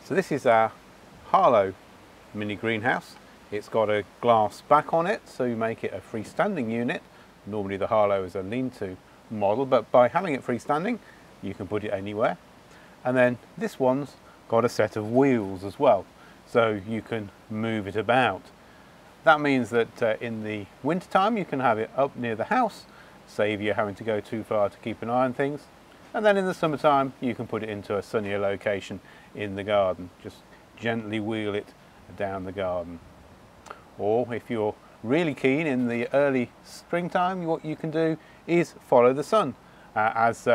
So this is our Harlow mini greenhouse. It's got a glass back on it, so you make it a freestanding unit. Normally the Harlow is a lean-to model, but by having it freestanding, you can put it anywhere. And then this one's got a set of wheels as well, so you can move it about. That means that in the winter time you can have it up near the house, save you having to go too far to keep an eye on things. And then in the summertime you can put it into a sunnier location in the garden. Just gently wheel it down the garden. Or if you're really keen in the early springtime, what you can do is follow the sun. As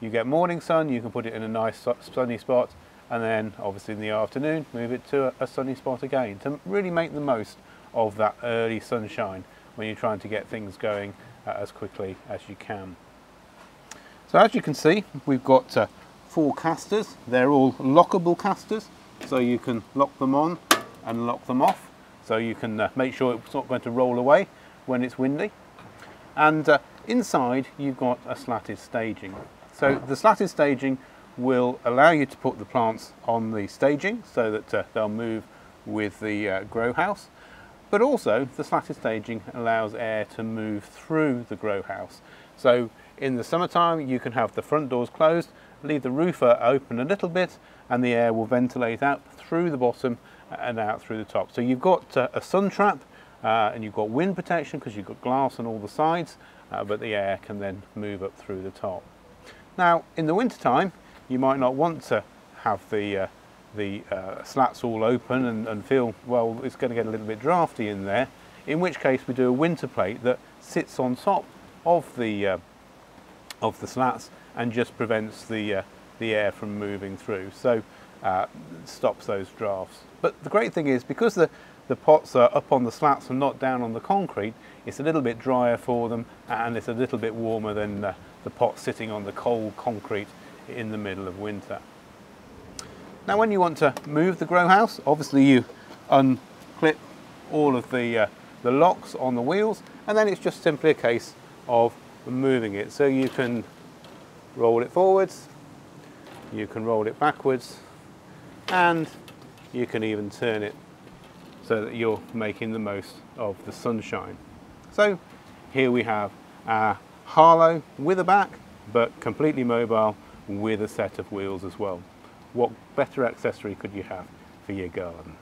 you get morning sun, you can put it in a nice sunny spot, and then obviously in the afternoon move it to a sunny spot again to really make the most of that early sunshine when you're trying to get things going as quickly as you can. So as you can see, we've got 4 casters. They're all lockable casters, so you can lock them on and lock them off, so you can make sure it's not going to roll away when it's windy. And inside you've got a slatted staging. So the slatted staging will allow you to put the plants on the staging so that they'll move with the grow house. But also the slatted staging allows air to move through the grow house. So in the summertime you can have the front doors closed, leave the roofer open a little bit, and the air will ventilate out through the bottom and out through the top. So you've got a sun trap and you've got wind protection because you've got glass on all the sides, but the air can then move up through the top. Now in the winter time you might not want to have the slats all open and feel, well, it's going to get a little bit drafty in there, in which case we do a winter plate that sits on top of the slats and just prevents the air from moving through, so stops those drafts. But the great thing is, because the pots are up on the slats and not down on the concrete, it's a little bit drier for them, and it's a little bit warmer than the pot sitting on the cold concrete in the middle of winter. Now when you want to move the grow house, obviously you unclip all of the locks on the wheels, and then it's just simply a case of moving it. So you can roll it forwards, you can roll it backwards, and you can even turn it so that you're making the most of the sunshine. So here we have our Harlow with a back, but completely mobile with a set of wheels as well. What better accessory could you have for your garden?